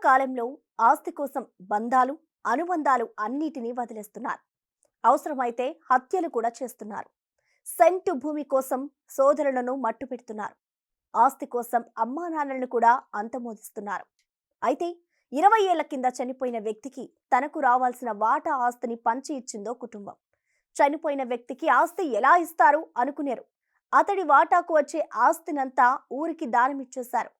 కాలంలో ఆస్తి కోసం బంధాలు, అనుబంధాలు అన్నిటినీ వదిలేస్తున్నారు. అవసరమైతే హత్యలు కూడా చేస్తున్నారు. సెంటు భూమి కోసం సోదరులను మట్టుపెడుతున్నారు. ఆస్తి కోసం అమ్మా నాన్నలను కూడా అంతమోదిస్తున్నారు. అయితే 20 ఏళ్ల కింద చనిపోయిన వ్యక్తికి తనకు రావాల్సిన వాటా ఆస్తిని పంచి ఇచ్చిందో కుటుంబం. చనిపోయిన వ్యక్తికి ఆస్తి ఎలా ఇస్తారు అనుకునేరు. అతడి వాటాకు వచ్చే ఆస్తినంతా ఊరికి దానమిచ్చేశారు.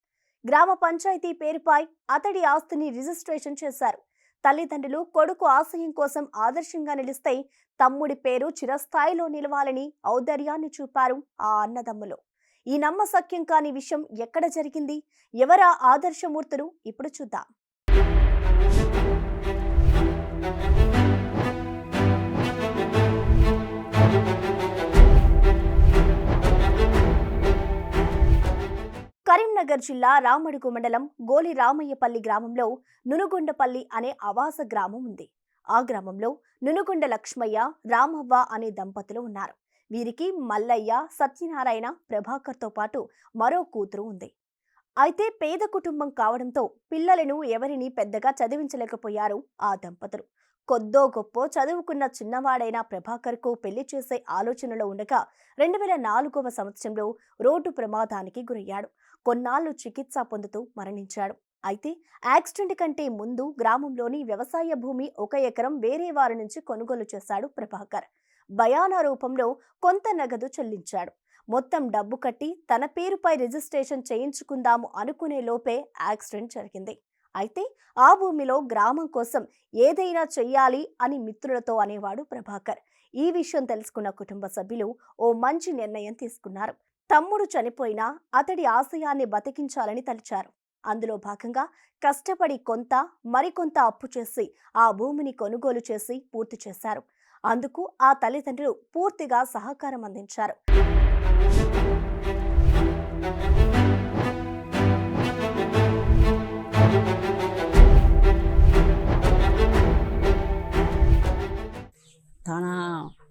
గ్రామ పంచాయతీ పేరుపై అతడి ఆస్తిని రిజిస్ట్రేషన్ చేశారు. తల్లిదండ్రులు కొడుకు ఆశయం కోసం ఆదర్శంగా నిలిస్తే తమ్ముడి పేరు చిరస్థాయిలో నిలవాలని ఔదార్యాన్ని చూపారు ఆ అన్నదమ్ములు. ఈ నమ్మశక్యం కాని విషయం ఎక్కడ జరిగింది? ఎవరా ఆదర్శమూర్తులు? ఇప్పుడు చూద్దాం. కరీంనగర్ జిల్లా రామడుగు మండలం గోలి రామయ్యపల్లి గ్రామంలో నునుగొండపల్లి అనే ఆవాస గ్రామం ఉంది. ఆ గ్రామంలో నునుగొండ లక్ష్మయ్య, రామవ్వ అనే దంపతులు ఉన్నారు. వీరికి మల్లయ్య, సత్యనారాయణ, ప్రభాకర్తో పాటు మరో కూతురు ఉంది. అయితే పేద కుటుంబం కావడంతో పిల్లలను ఎవరిని పెద్దగా చదివించలేకపోయారు ఆ దంపతులు. కొద్దో గొప్పో చదువుకున్న చిన్నవాడైన ప్రభాకర్కు పెళ్లి చేసే ఆలోచనలో ఉండగా 2004వ సంవత్సరంలో రోడ్డు ప్రమాదానికి గురయ్యాడు. కొన్నాళ్లు చికిత్స పొందుతూ మరణించాడు. అయితే యాక్సిడెంట్ కంటే ముందు గ్రామంలోని వ్యవసాయ భూమి 1 ఎకరం వేరే వారి నుంచి కొనుగోలు చేశాడు ప్రభాకర్. బయానా రూపంలో కొంత నగదు చెల్లించాడు. మొత్తం డబ్బు కట్టి తన పేరుపై రిజిస్ట్రేషన్ చేయించుకుందాము అనుకునే లోపే యాక్సిడెంట్ జరిగింది. అయితే ఆ భూమిలో గ్రామం కోసం ఏదైనా చెయ్యాలి అని మిత్రులతో అనేవాడు ప్రభాకర్. ఈ విషయం తెలుసుకున్న కుటుంబ సభ్యులు ఓ మంచి నిర్ణయం తీసుకున్నారు. తమ్ముడు చనిపోయినా అతడి ఆశయాన్ని బతికించాలని తలిచారు. అందులో భాగంగా కష్టపడి కొంత మరికొంత అప్పు చేసి ఆ భూమిని కొనుగోలు చేసి పూర్తి చేశారు. అందుకు ఆ తల్లిదండ్రులు పూర్తిగా సహకారం అందించారు.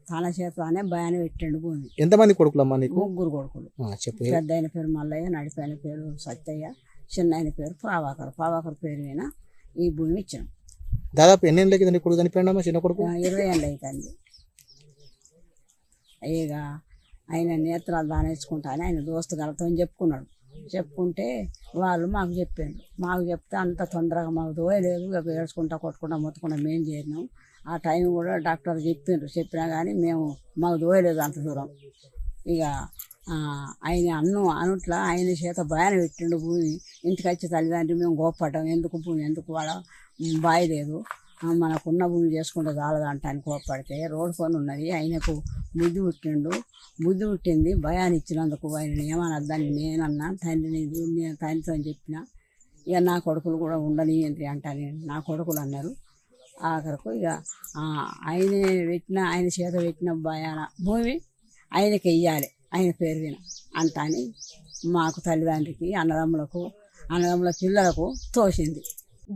తన చేతనే భయాన్ని పెట్టండు భూమి. ఎంతమంది కొడుకులమ్మా నీకు? 3 కొడుకులు. చెప్పు. పెద్ద ఆయన పేరు మల్లయ్య, నడిపైన పేరు సత్తయ్య, చిన్న ఆయన పేరు ప్రభాకర్ పేరు మీద ఈ భూమి ఇచ్చాం. దాదాపు ఎన్ని ఏళ్ళ కింద నీ కొడుకు చనిపోయాడమ్మా? చిన్న కొడుకు 20 ఏళ్ళు అవుతుంది. ఇక ఆయన నేత్రాలు దానేసుకుంటా అని ఆయన దోస్తుగాలతో చెప్పుకుంటే వాళ్ళు మాకు చెప్తే అంత తొందరగా మాకు దోయలేదు. ఇక ఏడ్చుకుంటా కొట్టుకుంటా మొత్తుకుంటా మేము చేరినాం. ఆ టైం కూడా డాక్టర్ చెప్పినా కానీ మాకు దోయలేదు అంత దూరం. ఇక ఆయన అనుట్లా ఆయన చేత భయాన పెట్టిండు భూమి. ఇంటికి వచ్చి తల్లిదండ్రులు మేము గోప్పడ్డాం, ఎందుకు భూమి ఎందుకు వాడ బాయి లేదు, మనకున్న భూమి చేసుకుంటే చాలదంటానికి కోప్పడితే రోడ్డు పని ఉన్నది. ఆయనకు బుద్ధి పుట్టింది. భయాన్ని ఇచ్చినందుకు ఆయన ఏమనద్దని నేనన్నా తండ్రితో చెప్పిన. ఇక నా కొడుకులు కూడా ఉండని అంటాను. నా కొడుకులు అన్నారు. ఆఖరకు ఇక ఆయన చేత పెట్టిన భయాన భూమి ఆయనకి వెయ్యాలి, ఆయన పేరు విన అంటాని మాకు తల్లిదండ్రికి అన్నదమ్ముల పిల్లలకు తోసింది.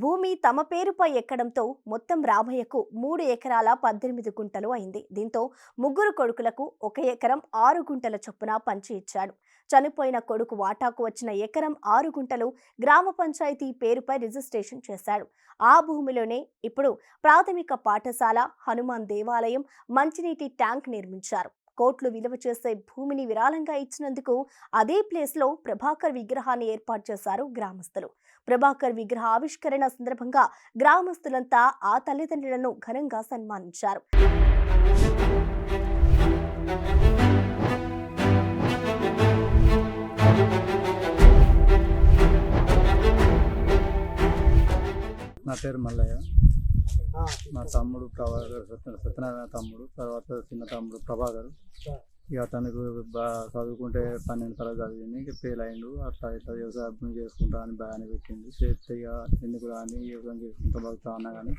భూమి తమ పేరుపై ఎక్కడంతో మొత్తం రామయ్యకు 3 ఎకరాల 18 గుంటలు అయింది. దీంతో 3 కొడుకులకు 1 ఎకరం 6 గుంటల చొప్పున పంచి ఇచ్చాడు. చనిపోయిన కొడుకు వాటాకు వచ్చిన ఎకరం 6 గుంటలు గ్రామ పంచాయతీ పేరుపై రిజిస్ట్రేషన్ చేశాడు. ఆ భూమిలోనే ఇప్పుడు ప్రాథమిక పాఠశాల, హనుమాన్ దేవాలయం, మంచినీటి ట్యాంక్ నిర్మించారు. కోట్లు విలువ చేసే భూమిని విరాళంగా ఇచ్చినందుకు అదే ప్లేస్లో ప్రభాకర్ విగ్రహాన్ని ఏర్పాటు చేశారు గ్రామస్తులు. ప్రభాకర్ విగ్రహ ఆవిష్కరణ సందర్భంగా గ్రామస్తులంతా ఆ తల్లిదండ్రులను ఘనంగా సన్మానించారు. నా పేరు మల్లయ్య. మా తమ్ముడు ప్రభాకర్, సత్యనారాయణ తమ్ముడు, తర్వాత చిన్న తమ్ముడు ప్రభాకర్. ఇక తనకు చదువుకుంటే 12 తరగతి చదివింది, ఫెయిల్ అయిండు. అట్లా ఇట్లా వ్యవసాయం చేసుకుంటా అని భయాన్ని పెట్టిండు. చేస్తే ఇక ఎందుకు రాని వ్యవసాయం చేసుకుంటా బతుకుతా అన్నా కానీ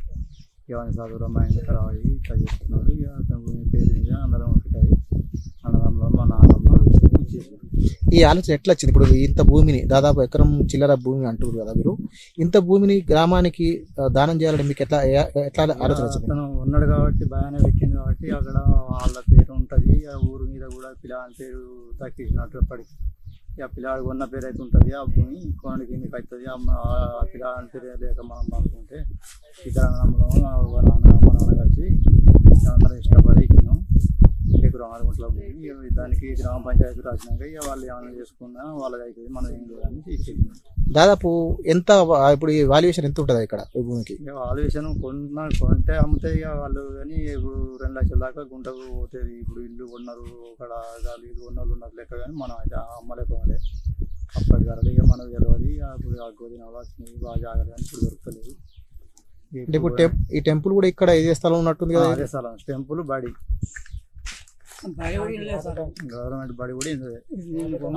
ఇవన్నీ చదువులో మైండ్ ఖరాబ్ అయ్యి ఇట్లా చేస్తున్నాడు. ఇక అతను పేరు మీద అందరం ఒకటాయి అన్నదమ్ములో మా నాన్నమ్మ ఇచ్చేసారు. ఈ ఆలోచన ఎట్లా వచ్చింది? ఇప్పుడు ఇంత భూమిని, దాదాపు ఎకరం చిల్లర భూమి అంటారు కదా మీరు, ఇంత భూమిని గ్రామానికి దానం చేయాలని మీకు ఎట్లా ఆలోచన వచ్చింది? అతను ఉన్నాడు కాబట్టి భయాన్ని పెట్టింది కాబట్టి అక్కడ వాళ్ళ పేరు ఉంటుంది. ఆ ఊరు మీద కూడా పిల్లల పేరు తగ్గించినట్టు ఎప్పటికి ఇక పిల్లాడు కొన్న పేరు అయితే ఉంటుంది, ఆ భూమి కొనడానికి ఎందుకు అవుతుంది, ఆ పిల్లాడి పేరు లేక మనం పంపుకుంటే ఇద్దరు అన్నదమ్ములు మా నాన్న కలిసి అందరం ఇష్టపడి ఇచ్చినాం. ఎకరం 6 గుంటల భూమి. దానికి గ్రామ పంచాయతీ రాసినాక ఇక వాళ్ళు ఏమైనా చేసుకున్నా వాళ్ళది అవుతుంది, మనం ఏం లేదని ఇచ్చేది. దాదాపు ఎంత ఇప్పుడు ఈ వాల్యుయేషన్ ఎంత ఉంటుంది ఇక్కడ ఈ భూమికి? ఇక వాల్యుయేషన్ కొంటే అమ్మితే ఇక వాళ్ళు కానీ ఇప్పుడు 2 లక్షల దాకా గుంటకు పోతుంది. ఇప్పుడు ఇల్లు కొన్నారు, అక్కడ ఇల్లు కొన్న వాళ్ళు ఉన్నారు లెక్క, కానీ మనం అయితే అమ్మలేకపోలే అప్పటి ధరలు. ఇక మనకు తెలియదు, అప్పుడు ఆ గోధుమ వచ్చినాయి బాగా జాగ్రత్త, కానీ ఇప్పుడు దొరుకుతలేదు. అంటే ఇప్పుడు ఈ టెంపుల్ కూడా ఇక్కడ ఇదే స్థలం ఉన్నట్టుంది కదా? అదే స్థలం, టెంపుల్ బడి, గవర్నమెంట్ బడి కూడా ఇందులో.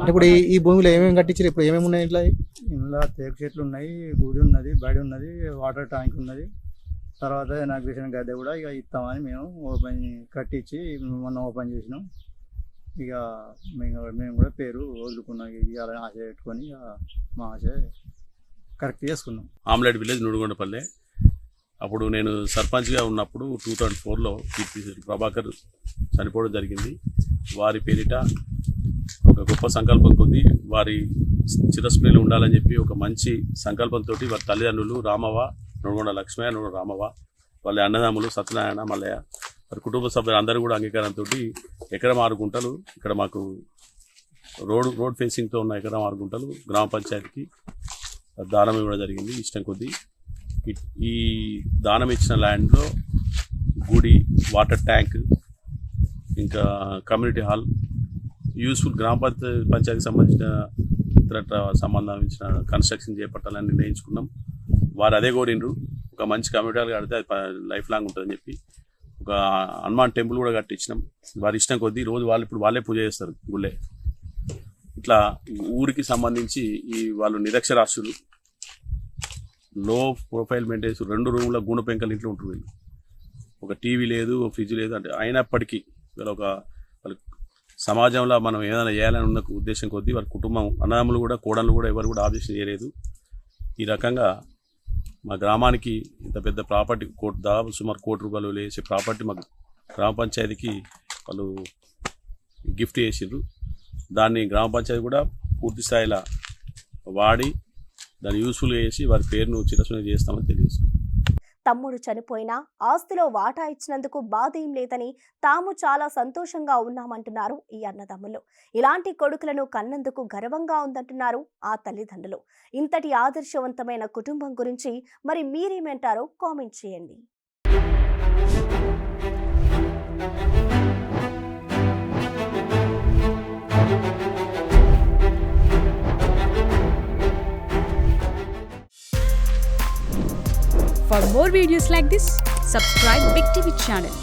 అంటే ఇప్పుడు ఈ భూమిలో ఏమేమి కట్టించారు? ఇప్పుడు ఏమేమి ఉన్నాయి ఇట్లా? ఇందులో తేకు చెట్లు ఉన్నాయి, గుడి ఉన్నది, బడి ఉన్నది, వాటర్ ట్యాంక్ ఉన్నది. తర్వాత ఇనాగ్రేషన్ గద్దె కూడా ఇక ఇస్తామని మేము ఓపెన్ కట్టించి మొన్న ఓపెన్ చేసినాం. ఇక మేము కూడా పేరు వదులుకున్నాం, ఇవ్వాలని ఆశ పెట్టుకొని మా ఆశ కరెక్ట్ చేసుకున్నాం. ఆమ్లెట్ విలేజ్ నుడుగొండపల్లె. అప్పుడు నేను సర్పంచ్గా ఉన్నప్పుడు 2004లో ప్రభాకర్ చనిపోవడం జరిగింది. వారి పేరిట ఒక గొప్ప సంకల్పం కొద్ది వారి చిరస్మృతిలో ఉండాలని చెప్పి ఒక మంచి సంకల్పంతో వారి తల్లిదండ్రులు రామవ్వ, నుడుగొండ లక్ష్మయ్య, నుడుగొండ రామవ్వ, వాళ్ళ అన్నదమ్ములు సత్యనారాయణ, మల్లయ్య, వారి కుటుంబ సభ్యులు అందరూ కూడా అంగీకారంతో ఎకరం 6 గుంటలు ఇక్కడ మాకు రోడ్ ఫేసింగ్తో ఉన్న ఎకరం 6 గుంటలు గ్రామ పంచాయతీకి దానం ఇవ్వడం జరిగింది. ఇష్టం కొద్దీ ఈ దానం ఇచ్చిన ల్యాండ్లో గుడి, వాటర్ ట్యాంక్, ఇంకా కమ్యూనిటీ హాల్, యూస్ఫుల్ గ్రామ పంచాయతీకి సంబంధించిన ఇతర సంబంధించిన కన్స్ట్రక్షన్ చేపట్టాలని నిర్ణయించుకున్నాం. వారు అదే కోరిండ్రు, ఒక మంచి కమ్యూనిటీ హాల్ కడితే అది లైఫ్ లాంగ్ ఉంటుందని చెప్పి ఒక హనుమాన్ టెంపుల్ కూడా కట్టించినాం. వారి ఇష్టం కొద్దీ రోజు ఇప్పుడు వాళ్ళే పూజ చేస్తారు గుళ్ళే. ఇట్లా ఊరికి సంబంధించి వాళ్ళు నిరక్షరాస్యులు, లో ప్రొఫైల్ మెయింటైన్స్, 2 రూమ్ల గూణ పెంకలు ఇంట్లో ఉంటారు వీళ్ళు. ఒక టీవీ లేదు, ఒక ఫ్రిడ్జ్ లేదు. అంటే అయినప్పటికీ వీళ్ళు వాళ్ళ సమాజంలో మనం ఏదైనా చేయాలని ఉన్న ఉద్దేశం కొద్దీ వారి కుటుంబం, అన్నదమ్ములు కూడా, కోడళ్ళు కూడా ఎవరు కూడా ఆబ్జెక్షన్ చేయలేదు. ఈ రకంగా మా గ్రామానికి ఇంత పెద్ద ప్రాపర్టీ దాదాపు సుమారు ₹1 కోటి వేసే ప్రాపర్టీ మా గ్రామ పంచాయతీకి వాళ్ళు గిఫ్ట్ చేసిండ్రు. దాన్ని గ్రామ పంచాయతీ కూడా పూర్తి స్థాయిలో వాడి దాన్ని యూస్ఫుల్గా చేసి వారి పేరును చిరస్మృతి చేస్తామని తెలియజేసుకుంటాం. తమ్ముడు చనిపోయినా ఆస్తిలో వాటా ఇచ్చినందుకు బాధ ఏం లేదని తాము చాలా సంతోషంగా ఉన్నామంటున్నారు ఈ అన్నదమ్ములు. ఇలాంటి కొడుకులను కన్నందుకు గర్వంగా ఉందంటున్నారు ఆ తల్లిదండ్రులు. ఇంతటి ఆదర్శవంతమైన కుటుంబం గురించి మరి మీరేమంటారో కామెంట్ చేయండి. For more videos like this, subscribe Big TV channel.